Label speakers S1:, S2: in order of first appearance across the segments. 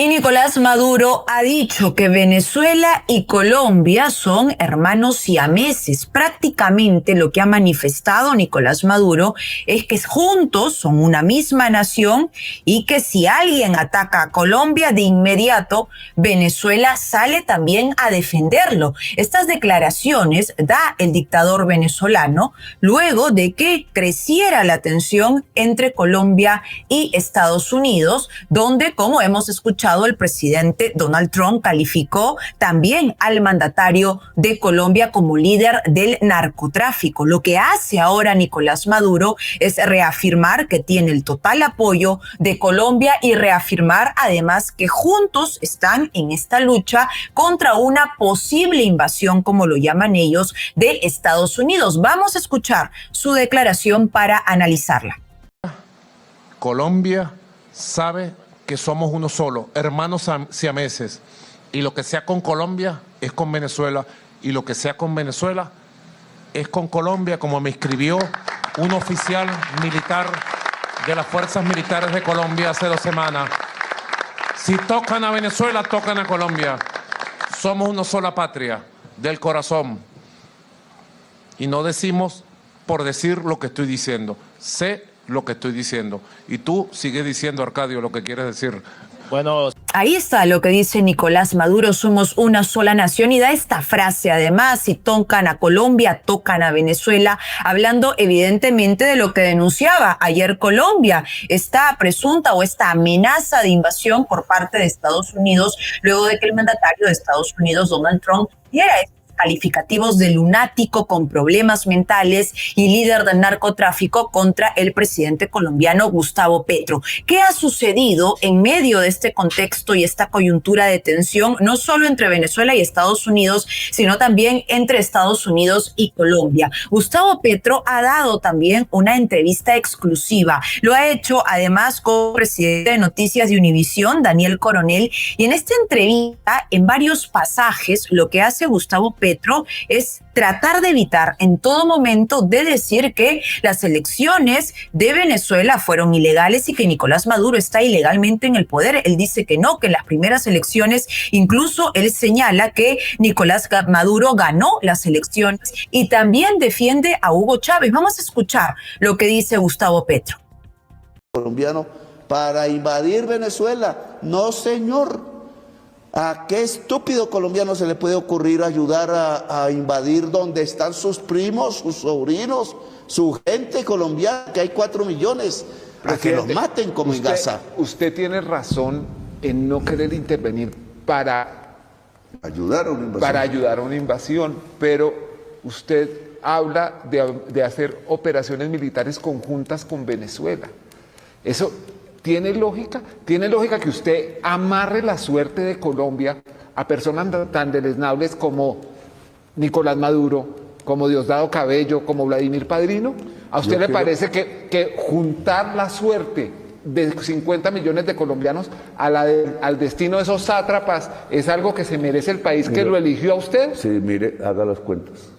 S1: Y Nicolás Maduro ha dicho que Venezuela y Colombia son hermanos siameses. Prácticamente lo que ha manifestado Nicolás Maduro es que juntos son una misma nación y que si alguien ataca a Colombia, de inmediato Venezuela sale también a defenderlo. Estas declaraciones da el dictador venezolano luego de que creciera la tensión entre Colombia y Estados Unidos, donde, como hemos escuchado, el presidente Donald Trump calificó también al mandatario de Colombia como líder del narcotráfico. Lo que hace ahora Nicolás Maduro es reafirmar que tiene el total apoyo de Colombia y reafirmar además que juntos están en esta lucha contra una posible invasión, como lo llaman ellos, de Estados Unidos. Vamos a escuchar su declaración para analizarla.
S2: Colombia sabe que somos uno solo, hermanos siameses, y lo que sea con Colombia es con Venezuela, y lo que sea con Venezuela es con Colombia, como me escribió un oficial militar de las Fuerzas Militares de Colombia hace 2 semanas. Si tocan a Venezuela, tocan a Colombia. Somos una sola patria, del corazón. Y no decimos por decir lo que estoy diciendo. Sé lo que estoy diciendo. Y tú sigues diciendo, Arcadio, lo que quieres decir.
S1: Bueno, ahí está lo que dice Nicolás Maduro: somos una sola nación, y da esta frase además: si tocan a Colombia, tocan a Venezuela, hablando evidentemente de lo que denunciaba ayer Colombia, esta presunta o esta amenaza de invasión por parte de Estados Unidos, luego de que el mandatario de Estados Unidos, Donald Trump, diera calificativos de lunático con problemas mentales y líder del narcotráfico contra el presidente colombiano Gustavo Petro. ¿Qué ha sucedido en medio de este contexto y esta coyuntura de tensión, no solo entre Venezuela y Estados Unidos, sino también entre Estados Unidos y Colombia? Gustavo Petro ha dado también una entrevista exclusiva. Lo ha hecho además con el presidente de Noticias de Univisión, Daniel Coronel, y en esta entrevista, en varios pasajes, lo que hace Gustavo Petro es tratar de evitar en todo momento de decir que las elecciones de Venezuela fueron ilegales y que Nicolás Maduro está ilegalmente en el poder. Él dice que no, que en las primeras elecciones, incluso él señala que Nicolás Maduro ganó las elecciones, y también defiende a Hugo Chávez. Vamos a escuchar lo que dice Gustavo Petro.
S3: Colombiano para invadir Venezuela. No, señor. ¿A qué estúpido colombiano se le puede ocurrir ayudar a invadir donde están sus primos, sus sobrinos, su gente colombiana, que hay 4 millones, a que los maten como en Gaza?
S4: Usted tiene razón en no querer intervenir para ayudar a una invasión, pero usted habla de hacer operaciones militares conjuntas con Venezuela. Eso ¿tiene lógica? ¿Tiene lógica que usted amarre la suerte de Colombia a personas tan deleznables como Nicolás Maduro, como Diosdado Cabello, como Vladimir Padrino? ¿A usted le parece que juntar la suerte de 50 millones de colombianos al destino de esos sátrapas es algo que se merece el país que lo eligió a usted?
S3: Sí, mire, haga las cuentas.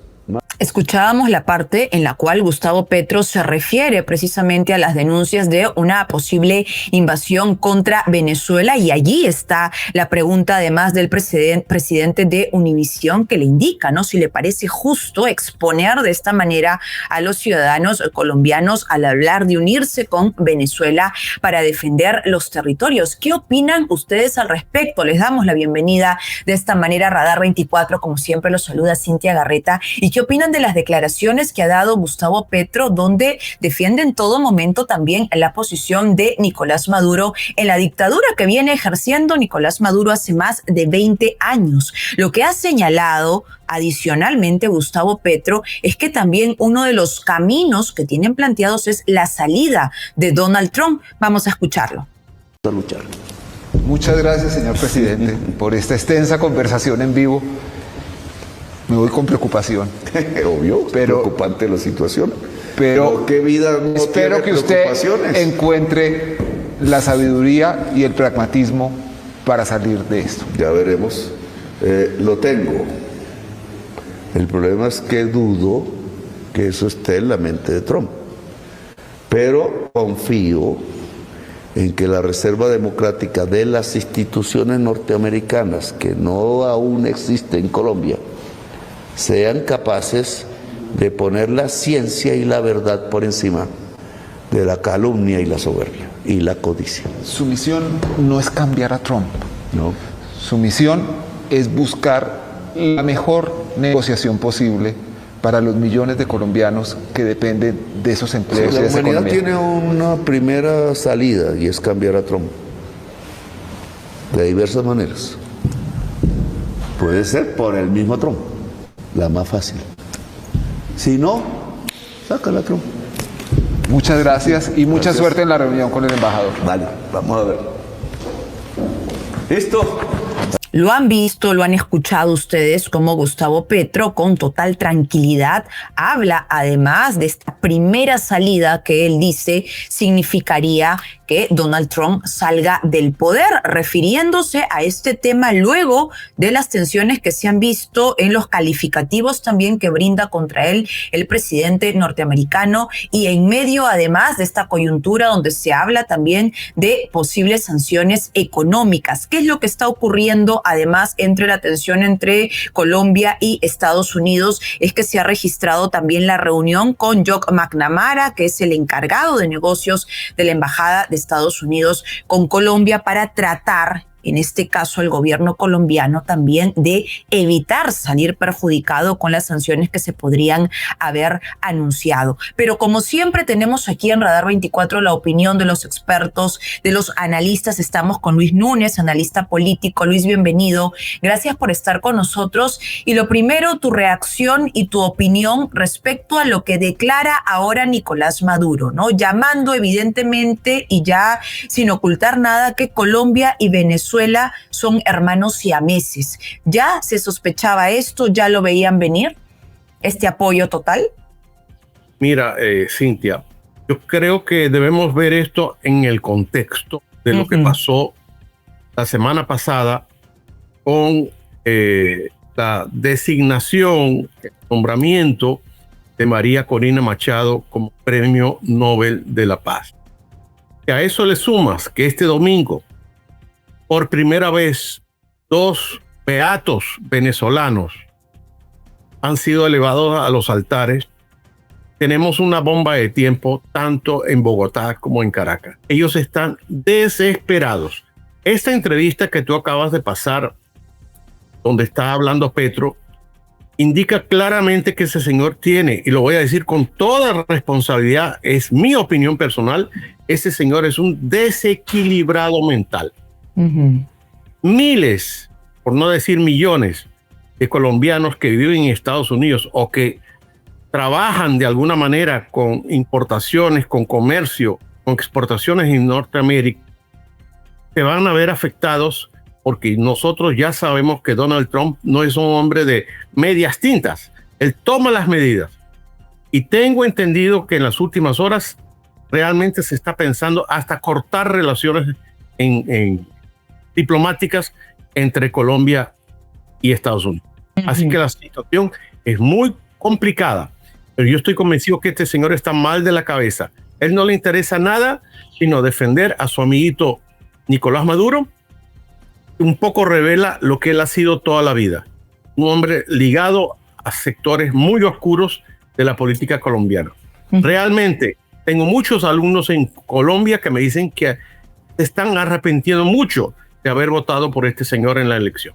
S1: Escuchábamos la parte en la cual Gustavo Petro se refiere precisamente a las denuncias de una posible invasión contra Venezuela, y allí está la pregunta además del presidente de Univisión, que le indica, ¿no?, si le parece justo exponer de esta manera a los ciudadanos colombianos al hablar de unirse con Venezuela para defender los territorios. ¿Qué opinan ustedes al respecto? Les damos la bienvenida de esta manera. Radar 24, como siempre, los saluda Cintia Garreta. ¿Y qué opinan de las declaraciones que ha dado Gustavo Petro, donde defiende en todo momento también la posición de Nicolás Maduro en la dictadura que viene ejerciendo Nicolás Maduro hace más de 20 años? Lo que ha señalado adicionalmente Gustavo Petro es que también uno de los caminos que tienen planteados es la salida de Donald Trump. Vamos a escucharlo.
S4: Muchas gracias, señor presidente, por esta extensa conversación en vivo. Me voy con preocupación.
S3: Obvio,
S4: pero
S3: preocupante la situación.
S4: Pero
S3: ¿qué vida no
S4: espero que usted encuentre la sabiduría y el pragmatismo para salir de esto.
S3: Ya veremos. Lo tengo. El problema es que dudo que eso esté en la mente de Trump. Pero confío en que la reserva democrática de las instituciones norteamericanas, que no aún existe en Colombia, sean capaces de poner la ciencia y la verdad por encima de la calumnia y la soberbia y la codicia.
S4: Su misión no es cambiar a Trump.
S3: ¿No?
S4: Su misión es buscar la mejor negociación posible para los millones de colombianos que dependen de esos empleos.
S3: Sí,
S4: y
S3: la
S4: de esa
S3: humanidad
S4: economía.
S3: tiene una primera salida y es cambiar a Trump. De diversas maneras. Puede ser por el mismo Trump, la más fácil. Si no, sácala a Trump.
S4: Muchas gracias y mucha
S3: Gracias.
S4: suerte en la reunión con el embajador.
S3: Vale, vamos a ver. ¿Listo?
S1: Lo han visto, lo han escuchado ustedes como Gustavo Petro con total tranquilidad habla además de esta primera salida que él dice significaría que Donald Trump salga del poder, refiriéndose a este tema luego de las tensiones que se han visto en los calificativos también que brinda contra él el presidente norteamericano y en medio además de esta coyuntura donde se habla también de posibles sanciones económicas. ¿Qué es lo que está ocurriendo además entre la tensión entre Colombia y Estados Unidos? Es que se ha registrado también la reunión con Jock McNamara, que es el encargado de negocios de la Embajada de Estados Unidos con Colombia, para tratar, en este caso el gobierno colombiano, también de evitar salir perjudicado con las sanciones que se podrían haber anunciado. Pero como siempre tenemos aquí en Radar 24 la opinión de los expertos, de los analistas. Estamos con Luis Núñez, analista político. Luis, bienvenido. Gracias por estar con nosotros. Y lo primero, tu reacción y tu opinión respecto a lo que declara ahora Nicolás Maduro, ¿no? Llamando evidentemente y ya sin ocultar nada que Colombia y Venezuela son hermanos siameses. ¿Ya se sospechaba esto? ¿Ya lo veían venir? ¿Este apoyo total?
S5: Mira, Cintia, yo creo que debemos ver esto en el contexto de lo que pasó la semana pasada con la designación, el nombramiento de María Corina Machado como Premio Nobel de la Paz. Y a eso le sumas que este domingo, por primera vez, 2 beatos venezolanos han sido elevados a los altares. Tenemos una bomba de tiempo tanto en Bogotá como en Caracas. Ellos están desesperados. Esta entrevista que tú acabas de pasar, donde está hablando Petro, indica claramente que ese señor tiene, y lo voy a decir con toda responsabilidad, es mi opinión personal, ese señor es un desequilibrado mental. Miles, por no decir millones, de colombianos que viven en Estados Unidos o que trabajan de alguna manera con importaciones, con comercio, con exportaciones en Norteamérica, se van a ver afectados porque nosotros ya sabemos que Donald Trump no es un hombre de medias tintas. Él toma las medidas. Y tengo entendido que en las últimas horas realmente se está pensando hasta cortar relaciones diplomáticas entre Colombia y Estados Unidos. Así que la situación es muy complicada, pero yo estoy convencido que este señor está mal de la cabeza. Él no le interesa nada sino defender a su amiguito Nicolás Maduro. Un poco revela lo que él ha sido toda la vida, un hombre ligado a sectores muy oscuros de la política colombiana. Realmente tengo muchos alumnos en Colombia que me dicen que se están arrepintiendo mucho de haber votado por este señor en la elección.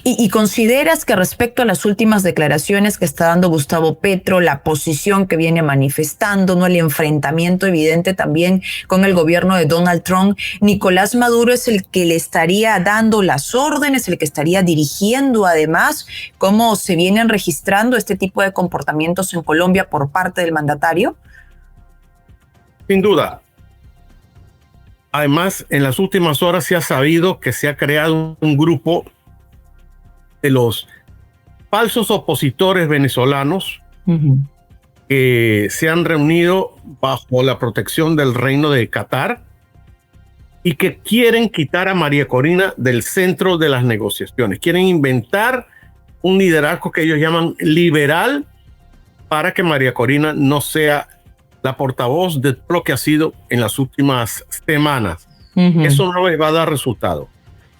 S1: ¿Y consideras que respecto a las últimas declaraciones que está dando Gustavo Petro, la posición que viene manifestando, ¿no?, el enfrentamiento evidente también con el gobierno de Donald Trump, Nicolás Maduro es el que le estaría dando las órdenes, el que estaría dirigiendo además cómo se vienen registrando este tipo de comportamientos en Colombia por parte del mandatario?
S5: Sin duda. Además, en las últimas horas se ha sabido que se ha creado un grupo de los falsos opositores venezolanos que se han reunido bajo la protección del Reino de Qatar y que quieren quitar a María Corina del centro de las negociaciones. Quieren inventar un liderazgo que ellos llaman liberal para que María Corina no sea la portavoz de lo que ha sido en las últimas semanas. Eso no les va a dar resultado.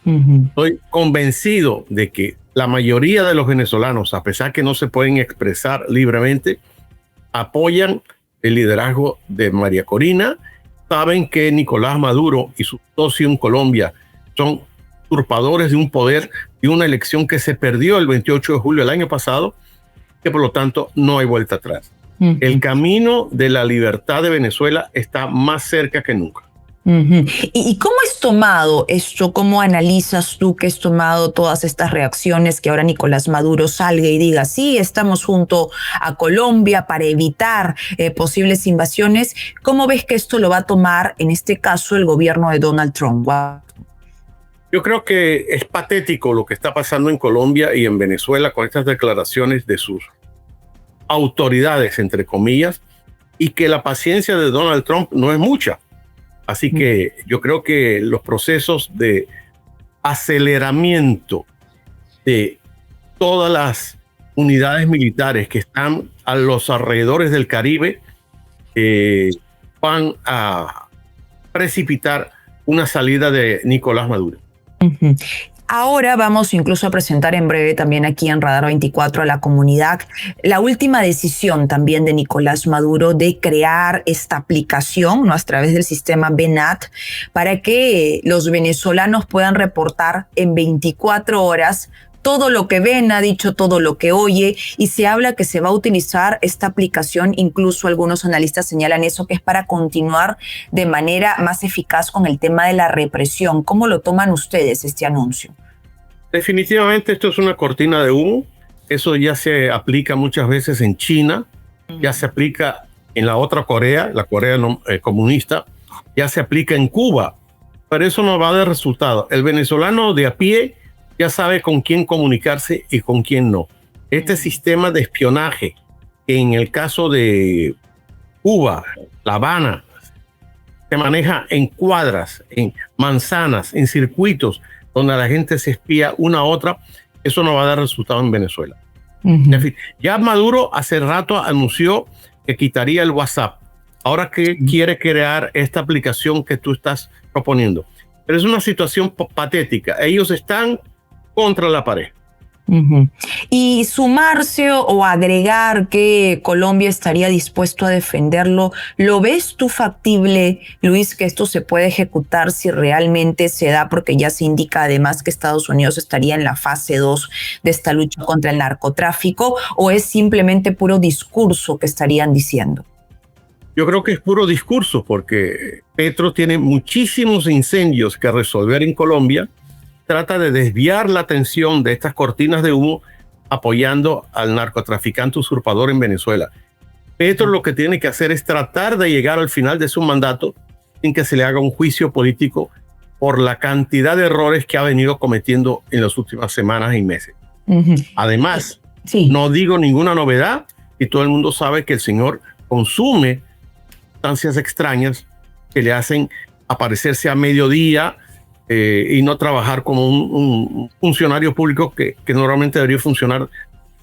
S5: Estoy convencido de que la mayoría de los venezolanos, a pesar que no se pueden expresar libremente, apoyan el liderazgo de María Corina. Saben que Nicolás Maduro y su socio en Colombia son usurpadores de un poder, de una elección que se perdió el 28 de julio del año pasado, que por lo tanto no hay vuelta atrás. El camino de la libertad de Venezuela está más cerca que nunca.
S1: ¿Y cómo es tomado esto? ¿Cómo analizas tú que es tomado todas estas reacciones que ahora Nicolás Maduro salga y diga, sí, estamos junto a Colombia para evitar posibles invasiones? ¿Cómo ves que esto lo va a tomar, en este caso, el gobierno de Donald Trump?
S5: Yo creo que es patético lo que está pasando en Colombia y en Venezuela con estas declaraciones de sus autoridades, entre comillas, y que la paciencia de Donald Trump no es mucha. Así que yo creo que los procesos de aceleramiento de todas las unidades militares que están a los alrededores del Caribe van a precipitar una salida de Nicolás Maduro.
S1: Ahora vamos incluso a presentar en breve también aquí en Radar 24 a la comunidad la última decisión también de Nicolás Maduro de crear esta aplicación, ¿no?, a través del sistema BNAT, para que los venezolanos puedan reportar en 24 horas todo lo que ven, ha dicho todo lo que oye, y se habla que se va a utilizar esta aplicación, incluso algunos analistas señalan eso, que es para continuar de manera más eficaz con el tema de la represión. ¿Cómo lo toman ustedes este anuncio?
S5: Definitivamente esto es una cortina de humo. Eso ya se aplica muchas veces en China, ya se aplica en la otra Corea, la Corea comunista, ya se aplica en Cuba, pero eso no va a dar resultado. El venezolano de a pie ya sabe con quién comunicarse y con quién no. Este sistema de espionaje, que en el caso de Cuba, La Habana, se maneja en cuadras, en manzanas, en circuitos, donde la gente se espía una a otra, eso no va a dar resultado en Venezuela. En fin, ya Maduro hace rato anunció que quitaría el WhatsApp. Ahora que quiere crear esta aplicación que tú estás proponiendo. Pero es una situación patética. Ellos están contra la pared.
S1: Y sumarse o agregar que Colombia estaría dispuesto a defenderlo, ¿lo ves tú factible, Luis, que esto se puede ejecutar si realmente se da? Porque ya se indica además que Estados Unidos estaría en la fase 2 de esta lucha contra el narcotráfico, ¿o es simplemente puro discurso que estarían diciendo?
S5: Yo creo que es puro discurso, porque Petro tiene muchísimos incendios que resolver en Colombia. Trata de desviar la atención de estas cortinas de humo apoyando al narcotraficante usurpador en Venezuela. Petro lo que tiene que hacer es tratar de llegar al final de su mandato sin que se le haga un juicio político por la cantidad de errores que ha venido cometiendo en las últimas semanas y meses. Además, no digo ninguna novedad y todo el mundo sabe que el señor consume sustancias extrañas que le hacen aparecerse a mediodía y no trabajar como un funcionario público que normalmente debería funcionar,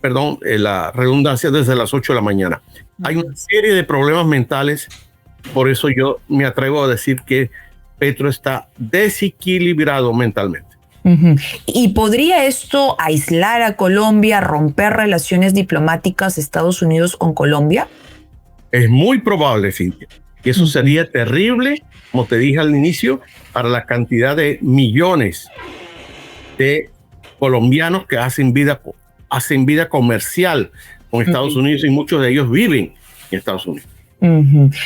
S5: la redundancia, desde las 8 de la mañana. Hay una serie de problemas mentales, por eso yo me atrevo a decir que Petro está desequilibrado mentalmente.
S1: ¿Y podría esto aislar a Colombia, romper relaciones diplomáticas de Estados Unidos con Colombia?
S5: Es muy probable, Cintia. Y eso sería terrible, como te dije al inicio, para la cantidad de millones de colombianos que hacen vida comercial con Estados Unidos, y muchos de ellos viven en Estados Unidos.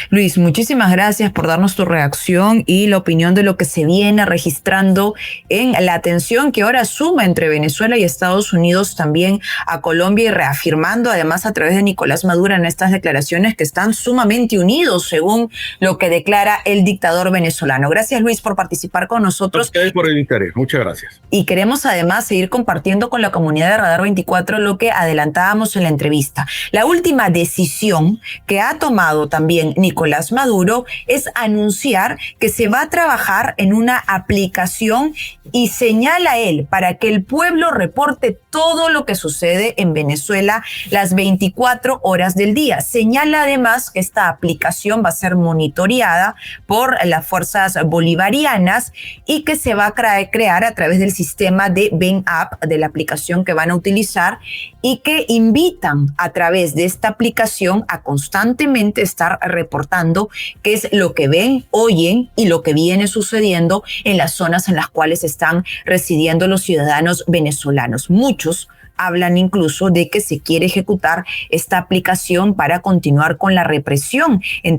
S1: Luis, muchísimas gracias por darnos tu reacción y la opinión de lo que se viene registrando en la tensión que ahora suma entre Venezuela y Estados Unidos, también a Colombia, y reafirmando además a través de Nicolás Maduro en estas declaraciones que están sumamente unidos según lo que declara el dictador venezolano. Gracias, Luis, por participar con nosotros.
S5: A ustedes por el interés. Muchas gracias.
S1: Y queremos además seguir compartiendo con la comunidad de Radar 24 lo que adelantábamos en la entrevista. La última decisión que ha tomado también Nicolás Maduro es anunciar que se va a trabajar en una aplicación y señala él para que el pueblo reporte todo lo que sucede en Venezuela las 24 horas del día. Señala además que esta aplicación va a ser monitoreada por las fuerzas bolivarianas y que se va a crear a través del sistema de Ven App, de la aplicación que van a utilizar, y que invitan a través de esta aplicación a constantemente estar reportando qué es lo que ven, oyen y lo que viene sucediendo en las zonas en las cuales están residiendo los ciudadanos venezolanos. Muchos hablan incluso de que se quiere ejecutar esta aplicación para continuar con la represión en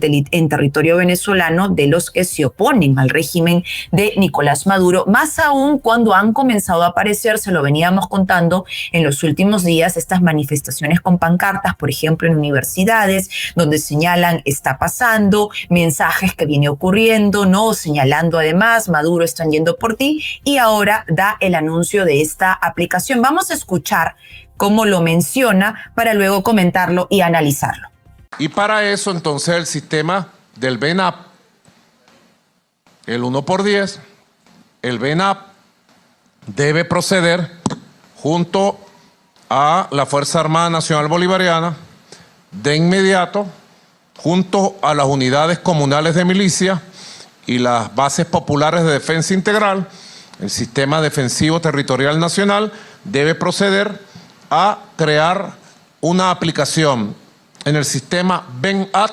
S1: territorio venezolano de los que se oponen al régimen de Nicolás Maduro, más aún cuando han comenzado a aparecer, se lo veníamos contando en los últimos días, estas manifestaciones con pancartas, por ejemplo en universidades, donde señalan está pasando, mensajes que viene ocurriendo, ¿no? Señalando además, Maduro están yendo por ti, y ahora da el anuncio de esta aplicación. Vamos a escuchar cómo lo menciona para luego comentarlo y analizarlo.
S2: Y para eso entonces el sistema del VENAP, el 1x10, el VENAP debe proceder junto a la Fuerza Armada Nacional Bolivariana de inmediato, junto a las unidades comunales de milicia y las bases populares de defensa integral, el Sistema Defensivo Territorial Nacional debe proceder a crear una aplicación en el sistema VEN-AT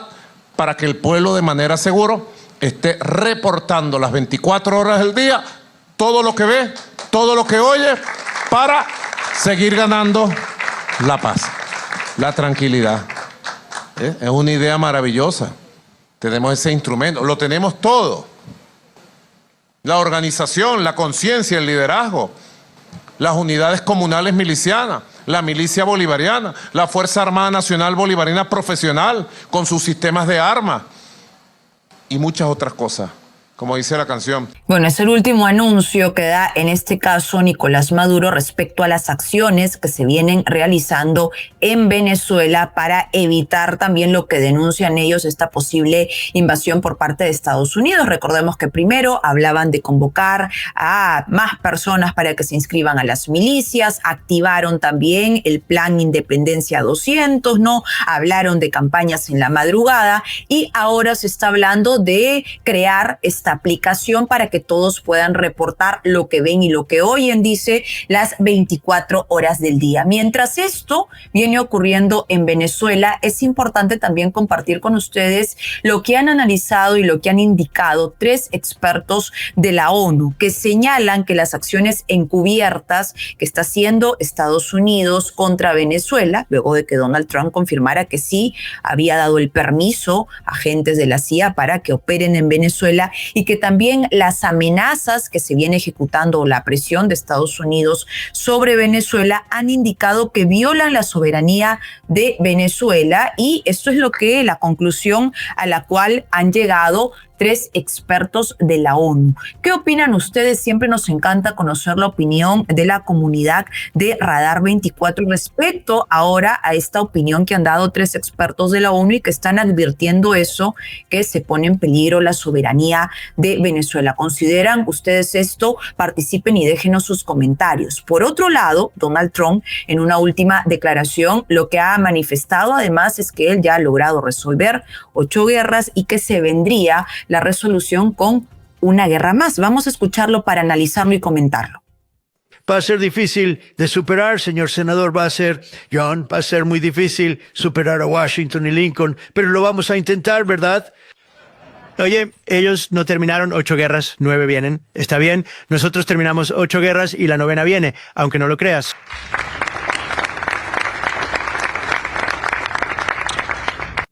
S2: para que el pueblo de manera segura esté reportando las 24 horas del día todo lo que ve, todo lo que oye, para seguir ganando la paz, la tranquilidad. Es una idea maravillosa. Tenemos ese instrumento, lo tenemos todo. La organización, la conciencia, el liderazgo, las unidades comunales milicianas, la milicia bolivariana, la Fuerza Armada Nacional Bolivariana Profesional con sus sistemas de armas y muchas otras cosas, como dice la canción.
S1: Bueno, es el último anuncio que da en este caso Nicolás Maduro respecto a las acciones que se vienen realizando en Venezuela para evitar también lo que denuncian ellos, esta posible invasión por parte de Estados Unidos. Recordemos que primero hablaban de convocar a más personas para que se inscriban a las milicias, activaron también el Plan Independencia 200, ¿no? Hablaron de campañas en la madrugada y ahora se está hablando de crear esta aplicación para que todos puedan reportar lo que ven y lo que oyen, dice, las 24 horas del día. Mientras esto viene ocurriendo en Venezuela, es importante también compartir con ustedes lo que han analizado y lo que han indicado 3 expertos de la ONU que señalan que las acciones encubiertas que está haciendo Estados Unidos contra Venezuela, luego de que Donald Trump confirmara que sí había dado el permiso a agentes de la CIA para que operen en Venezuela, y que también las amenazas que se viene ejecutando o la presión de Estados Unidos sobre Venezuela han indicado que violan la soberanía de Venezuela, y esto es lo que la conclusión a la cual han llegado 3 expertos de la ONU. ¿Qué opinan ustedes? Siempre nos encanta conocer la opinión de la comunidad de Radar 24 respecto ahora a esta opinión que han dado 3 expertos de la ONU y que están advirtiendo eso, que se pone en peligro la soberanía de Venezuela. ¿Consideran ustedes esto? Participen y déjenos sus comentarios. Por otro lado, Donald Trump, en una última declaración, lo que ha manifestado además es que él ya ha logrado resolver 8 guerras y que se vendría la resolución con una guerra más. Vamos a escucharlo para analizarlo y comentarlo.
S6: Va a ser difícil de superar, señor senador, va a ser muy difícil superar a Washington y Lincoln, pero lo vamos a intentar, ¿verdad? Oye, ellos no terminaron 8 guerras, 9 vienen. Está bien, nosotros terminamos 8 guerras y la 9ª viene, aunque no lo creas.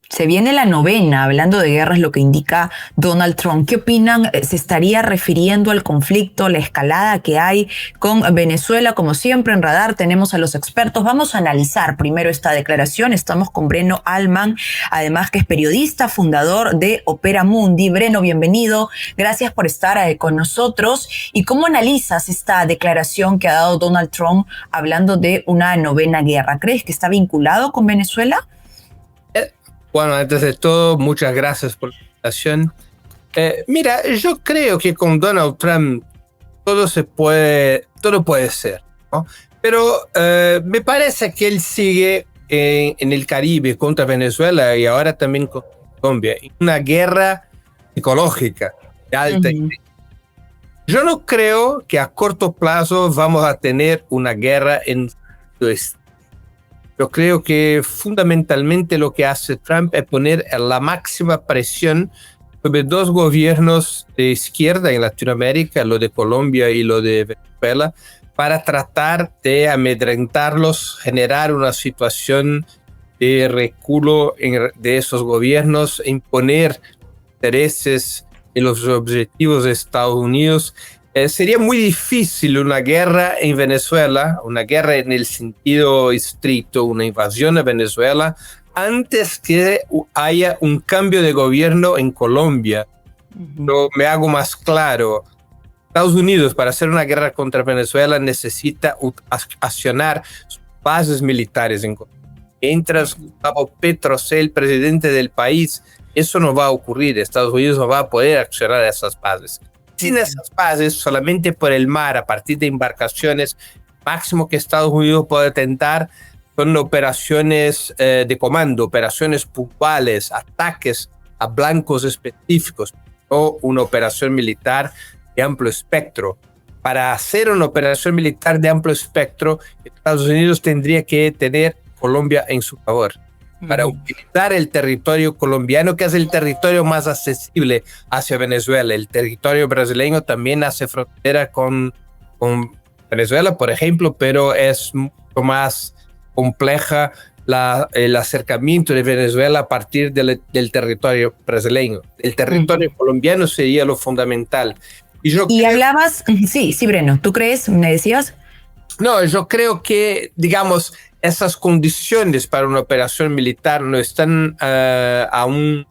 S1: Se viene la 9ª, hablando de guerras, lo que indica Donald Trump. ¿Qué opinan? ¿Se estaría refiriendo al conflicto, la escalada que hay con Venezuela? Como siempre en Radar tenemos a los expertos. Vamos a analizar primero esta declaración. Estamos con Breno Altman, además que es periodista, fundador de Opera Mundi. Breno, bienvenido. Gracias por estar con nosotros. ¿Y cómo analizas esta declaración que ha dado Donald Trump hablando de una 9ª guerra? ¿Crees que está vinculado con Venezuela?
S7: Bueno, antes de todo, muchas gracias por la invitación. Mira, yo creo que con Donald Trump todo puede ser, ¿no? Pero me parece que él sigue en el Caribe contra Venezuela y ahora también con Colombia, en una guerra psicológica de alta intensidad. Yo no creo que a corto plazo vamos a tener una guerra en este. Yo creo que fundamentalmente lo que hace Trump es poner la máxima presión sobre dos gobiernos de izquierda en Latinoamérica, lo de Colombia y lo de Venezuela, para tratar de amedrentarlos, generar una situación de reculo de esos gobiernos, imponer intereses y los objetivos de Estados Unidos. Sería muy difícil una guerra en Venezuela, una guerra en el sentido estricto, una invasión a Venezuela, antes que haya un cambio de gobierno en Colombia. No me hago más claro. Estados Unidos, para hacer una guerra contra Venezuela, necesita accionar sus bases militares en Colombia. Mientras Gustavo Petro sea el presidente del país, eso no va a ocurrir. Estados Unidos no va a poder accionar esas bases. Sin esas bases, solamente por el mar, a partir de embarcaciones, máximo que Estados Unidos puede tentar son operaciones de comando, operaciones puntuales, ataques a blancos específicos, o una operación militar de amplio espectro. Para hacer una operación militar de amplio espectro, Estados Unidos tendría que tener Colombia en su favor. Para utilizar el territorio colombiano, que es el territorio más accesible hacia Venezuela. El territorio brasileño también hace frontera con Venezuela, por ejemplo, pero es mucho más compleja el acercamiento de Venezuela a partir del territorio brasileño. El territorio colombiano sería lo fundamental. Y
S1: hablabas, sí, Breno, ¿tú crees? ¿Me decías?
S7: No, yo creo que, digamos, esas condiciones para una operación militar no están aún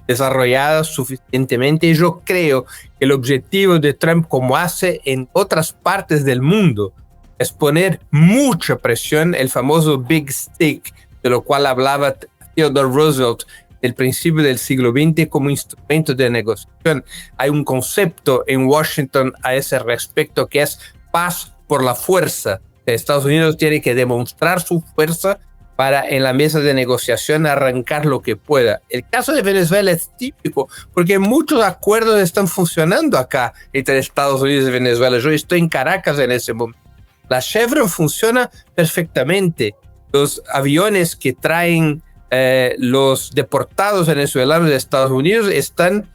S7: desarrolladas suficientemente. Y yo creo que el objetivo de Trump, como hace en otras partes del mundo, es poner mucha presión, el famoso Big Stick, de lo cual hablaba Theodore Roosevelt del principio del siglo XX como instrumento de negociación. Hay un concepto en Washington a ese respecto que es paz por la fuerza. Estados Unidos tiene que demostrar su fuerza para en la mesa de negociación arrancar lo que pueda. El caso de Venezuela es típico porque muchos acuerdos están funcionando acá entre Estados Unidos y Venezuela. Yo estoy en Caracas en ese momento. La Chevron funciona perfectamente. Los aviones que traen los deportados venezolanos de Estados Unidos están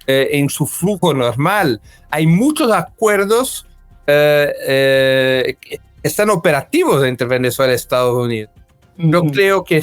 S7: en su flujo normal. Hay muchos acuerdos que están operativos entre Venezuela y Estados Unidos. Yo creo que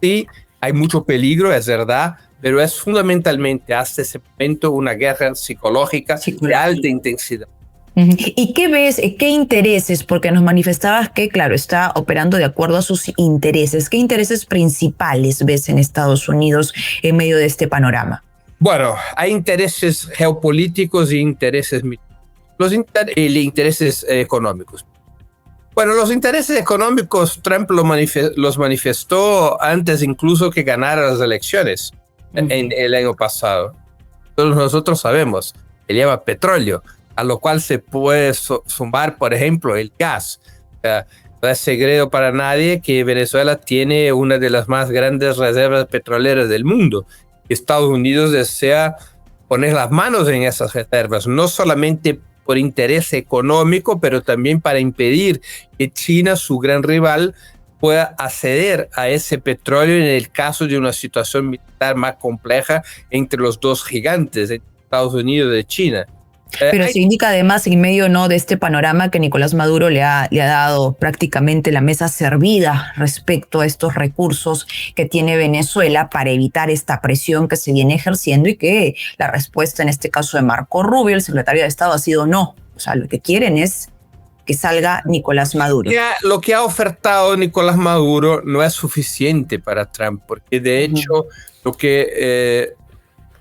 S7: sí, hay mucho peligro, es verdad, pero es fundamentalmente hasta ese momento una guerra psicológica de alta intensidad.
S1: ¿Y qué ves, qué intereses? Porque nos manifestabas que, claro, está operando de acuerdo a sus intereses. ¿Qué intereses principales ves en Estados Unidos en medio de este panorama?
S7: Bueno, hay intereses geopolíticos y intereses militares. Intereses económicos. Bueno, los intereses económicos Trump los manifestó antes incluso que ganara las elecciones en el año pasado. Todos nosotros sabemos, se llama petróleo, a lo cual se puede sumar, por ejemplo, el gas. No es secreto para nadie que Venezuela tiene una de las más grandes reservas petroleras del mundo. Estados Unidos desea poner las manos en esas reservas, no solamente por interés económico, pero también para impedir que China, su gran rival, pueda acceder a ese petróleo en el caso de una situación militar más compleja entre los dos gigantes, Estados Unidos y China.
S1: Pero se indica además en medio de este panorama que Nicolás Maduro le ha dado prácticamente la mesa servida respecto a estos recursos que tiene Venezuela para evitar esta presión que se viene ejerciendo y que la respuesta en este caso de Marco Rubio, el secretario de Estado, ha sido no. O sea, lo que quieren es que salga Nicolás Maduro.
S7: Lo que ha ofertado Nicolás Maduro no es suficiente para Trump, porque de hecho lo que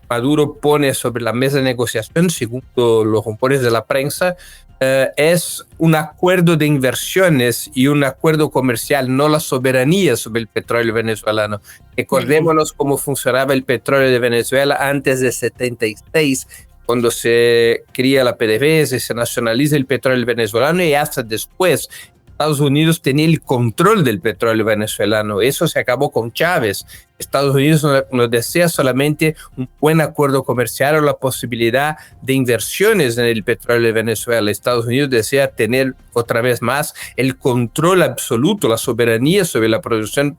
S7: Maduro pone sobre la mesa de negociación, según los rumores de la prensa, es un acuerdo de inversiones y un acuerdo comercial, no la soberanía sobre el petróleo venezolano. Recordémonos cómo funcionaba el petróleo de Venezuela antes de 76, cuando se cría la PDVSA, se nacionaliza el petróleo venezolano, y hasta después Estados Unidos tenía el control del petróleo venezolano. Eso se acabó con Chávez. Estados Unidos no desea solamente un buen acuerdo comercial o la posibilidad de inversiones en el petróleo de Venezuela. Estados Unidos desea tener otra vez más el control absoluto, la soberanía sobre la producción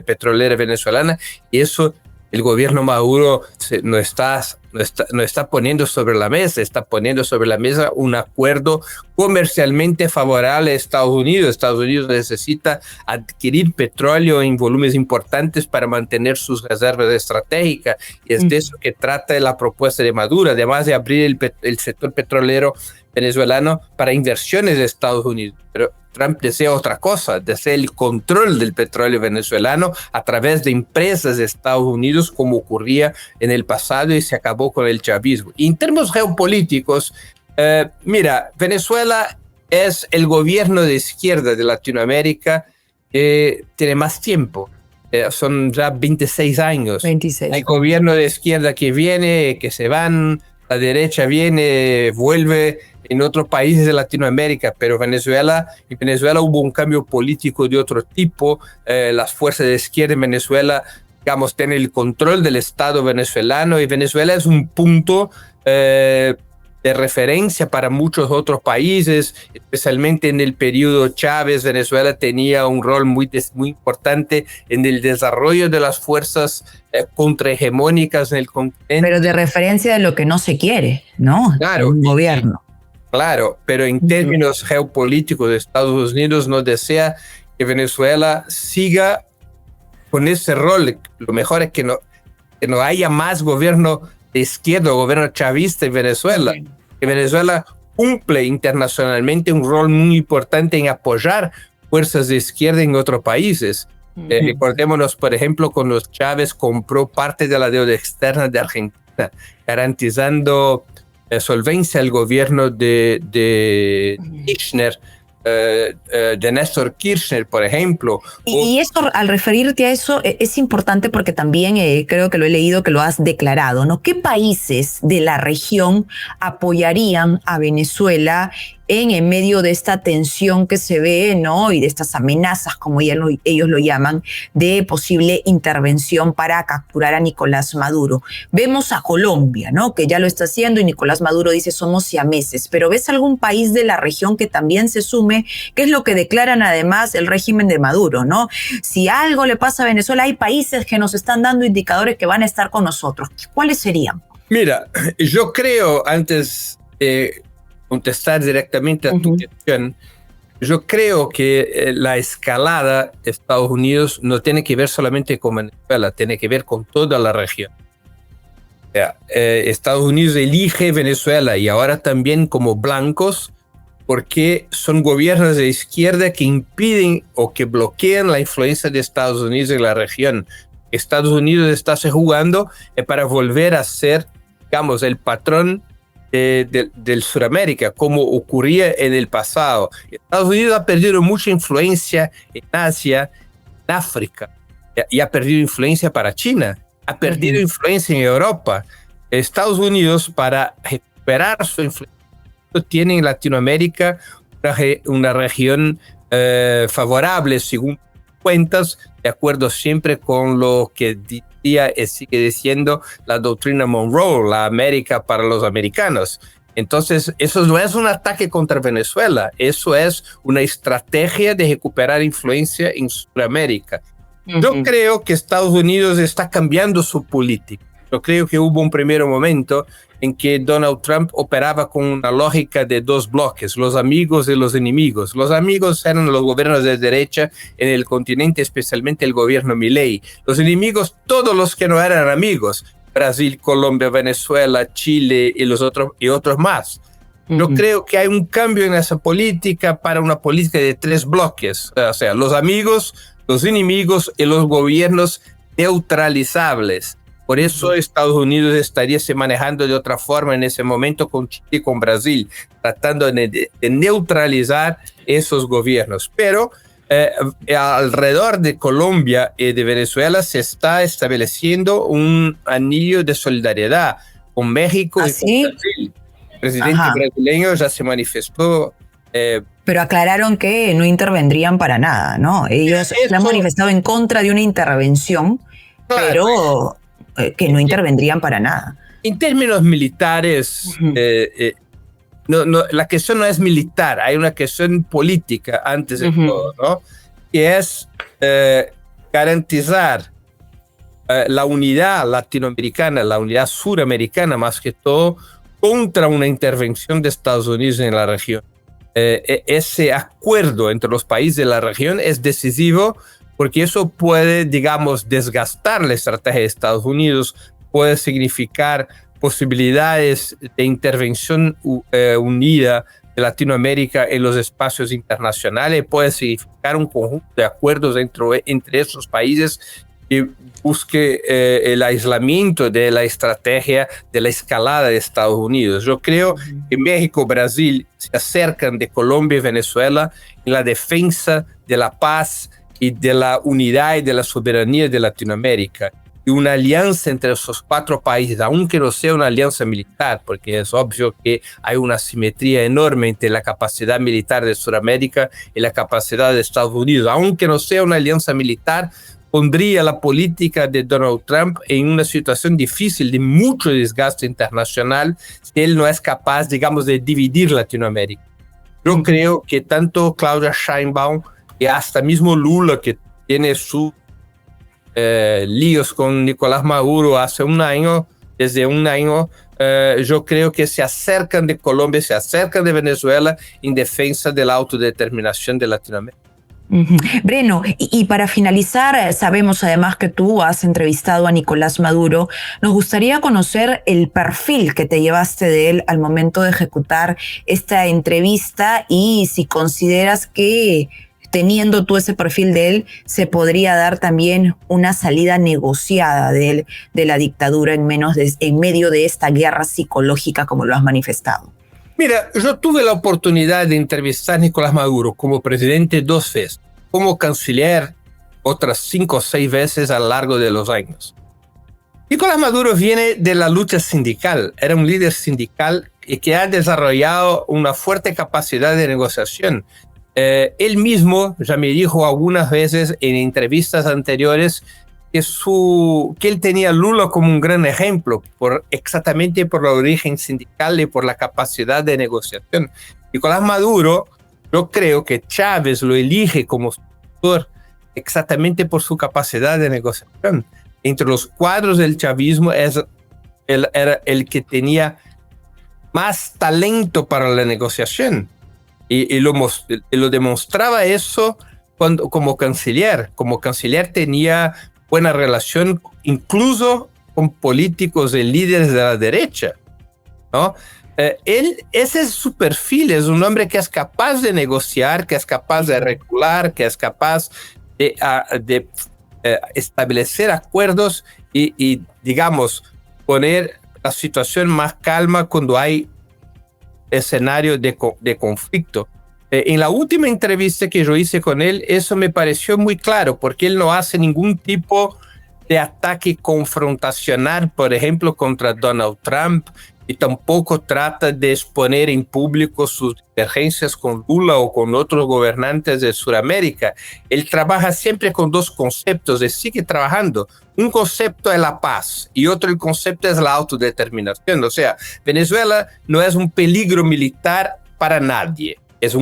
S7: petrolera venezolana, y eso el gobierno Maduro no está poniendo sobre la mesa. Está poniendo sobre la mesa un acuerdo comercialmente favorable a Estados Unidos. Estados Unidos necesita adquirir petróleo en volúmenes importantes para mantener sus reservas estratégicas, y es de eso que trata la propuesta de Maduro, además de abrir el sector petrolero venezolano para inversiones de Estados Unidos. Pero Trump desea otra cosa, desea el control del petróleo venezolano a través de empresas de Estados Unidos, como ocurría en el pasado y se acabó con el chavismo. Y en términos geopolíticos, mira, Venezuela es el gobierno de izquierda de Latinoamérica que tiene más tiempo. Son ya 26 años.
S1: 26.
S7: Hay gobierno de izquierda que viene, que se van, la derecha viene, vuelve en otros países de Latinoamérica, pero en Venezuela hubo un cambio político de otro tipo. Las fuerzas de izquierda en Venezuela, digamos, tienen el control del Estado venezolano, y Venezuela es un punto de referencia para muchos otros países, especialmente en el periodo Chávez. Venezuela tenía un rol muy importante en el desarrollo de las fuerzas contrahegemónicas en el continente.
S1: Pero de referencia de lo que no se quiere, ¿no?
S7: Claro.
S1: Un gobierno.
S7: Claro, pero en términos geopolíticos, Estados Unidos no desea que Venezuela siga con ese rol. Lo mejor es que no haya más gobierno de izquierda o gobierno chavista en Venezuela. Que Venezuela cumple internacionalmente un rol muy importante en apoyar fuerzas de izquierda en otros países. Recordémonos, por ejemplo, cuando Chávez compró parte de la deuda externa de Argentina, garantizando solvencia al gobierno de Kirchner, de Néstor Kirchner, por ejemplo.
S1: Y esto, al referirte a eso, es importante porque también creo que lo he leído, que lo has declarado, ¿no? ¿Qué países de la región apoyarían a Venezuela en medio de esta tensión que se ve, ¿no? Y de estas amenazas, como ellos lo llaman, de posible intervención para capturar a Nicolás Maduro? Vemos a Colombia, ¿no? Que ya lo está haciendo, y Nicolás Maduro dice somos siameses. Pero ¿ves algún país de la región que también se sume? ¿Qué es lo que declaran además el régimen de Maduro, ¿no? Si algo le pasa a Venezuela, hay países que nos están dando indicadores que van a estar con nosotros. ¿Cuáles serían?
S7: Mira, yo creo, antes de contestar directamente a tu cuestión, yo creo que la escalada de Estados Unidos no tiene que ver solamente con Venezuela, tiene que ver con toda la región. O sea, Estados Unidos elige Venezuela y ahora también como blancos, porque son gobiernos de izquierda que impiden o que bloquean la influencia de Estados Unidos en la región. Estados Unidos está se jugando para volver a ser, digamos, el patrón del Sudamérica, como ocurría en el pasado. Estados Unidos ha perdido mucha influencia en Asia, en África, y ha perdido influencia para China, ha perdido influencia en Europa. Estados Unidos, para recuperar su influencia, tiene en Latinoamérica una región favorable, según cuentas, de acuerdo siempre con lo que decía y sigue diciendo la doctrina Monroe, la América para los americanos. Entonces, eso no es un ataque contra Venezuela, eso es una estrategia de recuperar influencia en Sudamérica. Yo creo que Estados Unidos está cambiando su política. Yo creo que hubo un primer momento en que Donald Trump operaba con una lógica de dos bloques, los amigos y los enemigos. Los amigos eran los gobiernos de derecha en el continente, especialmente el gobierno Milei. Los enemigos, todos los que no eran amigos, Brasil, Colombia, Venezuela, Chile y otros más. Yo creo que hay un cambio en esa política para una política de tres bloques, o sea, los amigos, los enemigos y los gobiernos neutralizables. Por eso Estados Unidos estaría se manejando de otra forma en ese momento con Chile y con Brasil, tratando de neutralizar esos gobiernos. Pero alrededor de Colombia y de Venezuela se está estableciendo un anillo de solidaridad con México y con Brasil. El presidente brasileño ya se manifestó.
S1: Pero aclararon que no intervendrían para nada, ¿no? Ellos se han manifestado en contra de una intervención, pero que no intervendrían para nada.
S7: En términos militares, la cuestión no es militar, hay una cuestión política antes de todo, ¿no? Que es garantizar la unidad latinoamericana, la unidad suramericana más que todo, contra una intervención de Estados Unidos en la región. Ese acuerdo entre los países de la región es decisivo porque eso puede, digamos, desgastar la estrategia de Estados Unidos, puede significar posibilidades de intervención unida de Latinoamérica en los espacios internacionales, puede significar un conjunto de acuerdos entre esos países que busque el aislamiento de la estrategia de la escalada de Estados Unidos. Yo creo que México y Brasil se acercan de Colombia y Venezuela en la defensa de la paz y de la unidad y de la soberanía de Latinoamérica. Y una alianza entre esos 4 países, aunque no sea una alianza militar, porque es obvio que hay una simetría enorme entre la capacidad militar de Sudamérica y la capacidad de Estados Unidos, aunque no sea una alianza militar, pondría la política de Donald Trump en una situación difícil de mucho desgaste internacional si él no es capaz, digamos, de dividir Latinoamérica. Yo creo que tanto Claudia Sheinbaum y hasta mismo Lula, que tiene sus líos con Nicolás Maduro desde un año, yo creo que se acercan de Colombia, se acercan de Venezuela en defensa de la autodeterminación de Latinoamérica.
S1: Breno, y para finalizar, sabemos además que tú has entrevistado a Nicolás Maduro. Nos gustaría conocer el perfil que te llevaste de él al momento de ejecutar esta entrevista y si consideras que teniendo tú ese perfil de él, se podría dar también una salida negociada de él, de la dictadura en medio de esta guerra psicológica como lo has manifestado.
S7: Mira, yo tuve la oportunidad de entrevistar a Nicolás Maduro como presidente 2 veces, como canciller otras 5 o 6 veces a lo largo de los años. Nicolás Maduro viene de la lucha sindical, era un líder sindical y que ha desarrollado una fuerte capacidad de negociación. Él mismo ya me dijo algunas veces en entrevistas anteriores que él tenía a Lula como un gran ejemplo, exactamente por el origen sindical y por la capacidad de negociación. Nicolás Maduro, yo creo que Chávez lo elige como sucesor exactamente por su capacidad de negociación. Entre los cuadros del chavismo era el que tenía más talento para la negociación y lo demostraba eso como canciller. Como canciller tenía buena relación incluso con políticos y líderes de la derecha, ¿no? Ese es su perfil, es un hombre que es capaz de negociar, que es capaz de recular, que es capaz de establecer acuerdos y, digamos, poner la situación más calma cuando hay escenario de conflicto. En la última entrevista que yo hice con él, eso me pareció muy claro, porque él no hace ningún tipo de ataque confrontacional, por ejemplo, contra Donald Trump, y tampoco trata de exponer en público sus divergencias con Lula o con otros gobernantes de Sudamérica. Él trabaja siempre con 2 conceptos y sigue trabajando. Un concepto es la paz y otro concepto es la autodeterminación. O sea, Venezuela no es un peligro militar para nadie. Es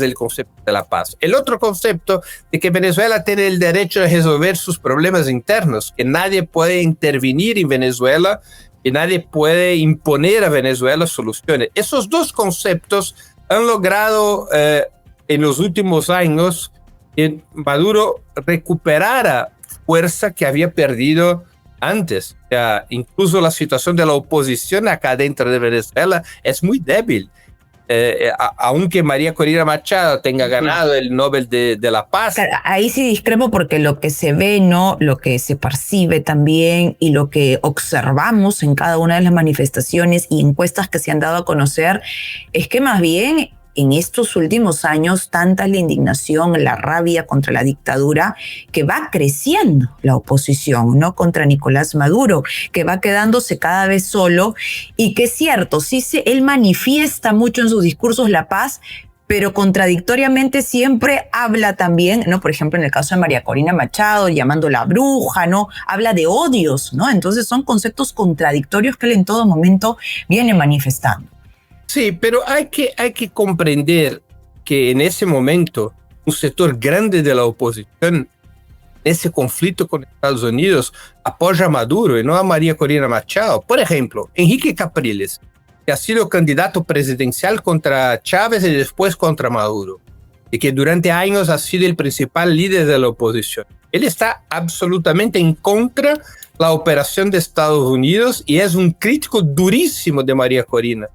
S7: el concepto de la paz. El otro concepto de que Venezuela tiene el derecho de resolver sus problemas internos, que nadie puede intervenir en Venezuela, que nadie puede imponer a Venezuela soluciones. Esos 2 conceptos han logrado en los últimos años que Maduro recuperara fuerza que había perdido antes. O sea, incluso la situación de la oposición acá dentro de Venezuela es muy débil. aunque María Corina Machado tenga ganado el Nobel de la Paz.
S1: Ahí sí discrepo porque lo que se ve, ¿no? Lo que se percibe también y lo que observamos en cada una de las manifestaciones y encuestas que se han dado a conocer es que más bien en estos últimos años tanta la indignación, la rabia contra la dictadura, que va creciendo la oposición, ¿no? Contra Nicolás Maduro, que va quedándose cada vez solo y que es cierto, sí él manifiesta mucho en sus discursos la paz, pero contradictoriamente siempre habla también, ¿no? Por ejemplo, en el caso de María Corina Machado, llamándola bruja, ¿no? Habla de odios, ¿no? Entonces son conceptos contradictorios que él en todo momento viene manifestando.
S7: Sí, pero hay que comprender que en ese momento un sector grande de la oposición, ese conflicto con Estados Unidos, apoya a Maduro y no a María Corina Machado. Por ejemplo, Enrique Capriles, que ha sido candidato presidencial contra Chávez y después contra Maduro, y que durante años ha sido el principal líder de la oposición. Él está absolutamente en contra de la operación de Estados Unidos y es un crítico durísimo de María Corina.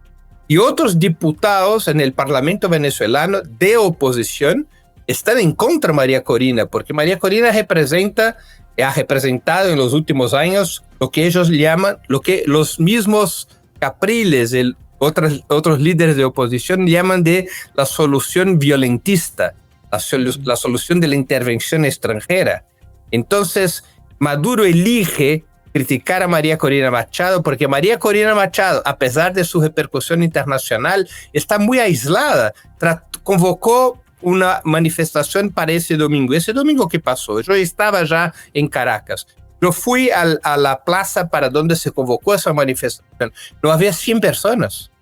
S7: Y otros diputados en el Parlamento venezolano de oposición están en contra de María Corina, porque María Corina ha representado en los últimos años lo que ellos llaman, lo que los mismos Capriles, otros líderes de oposición llaman de la solución violentista, la solución de la intervención extranjera. Entonces, Maduro elige criticar a María Corina Machado porque María Corina Machado, a pesar de su repercusión internacional, está muy aislada. Convocó una manifestación para ese domingo. ¿Ese domingo qué pasó? Yo estaba ya en Caracas. Yo fui a la plaza para donde se convocó esa manifestación. No había 100 personas.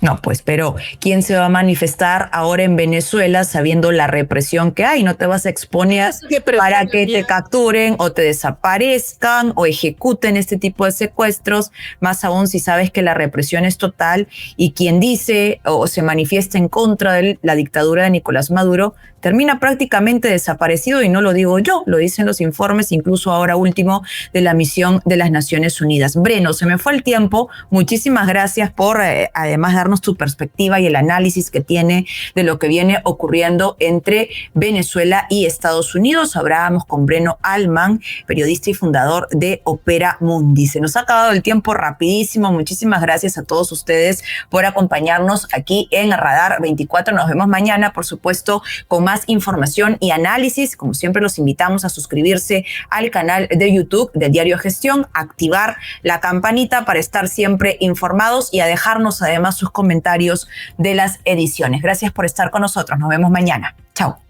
S1: No, pues, pero ¿quién se va a manifestar ahora en Venezuela sabiendo la represión que hay? No te vas a exponer para que te capturen o te desaparezcan o ejecuten este tipo de secuestros, más aún si sabes que la represión es total y quien dice o se manifiesta en contra de la dictadura de Nicolás Maduro termina prácticamente desaparecido, y no lo digo yo, lo dicen los informes, incluso ahora último, de la misión de las Naciones Unidas. Breno, se me fue el tiempo. Muchísimas gracias por además darnos tu perspectiva y el análisis que tiene de lo que viene ocurriendo entre Venezuela y Estados Unidos. Hablábamos con Breno Altman, periodista y fundador de Opera Mundi. Se nos ha acabado el tiempo rapidísimo. Muchísimas gracias a todos ustedes por acompañarnos aquí en Radar 24. Nos vemos mañana, por supuesto, con más información y análisis. Como siempre, los invitamos a suscribirse al canal de YouTube del Diario Gestión, activar la campanita para estar siempre informados y a dejarnos además sus comentarios de las ediciones. Gracias por estar con nosotros. Nos vemos mañana. Chao.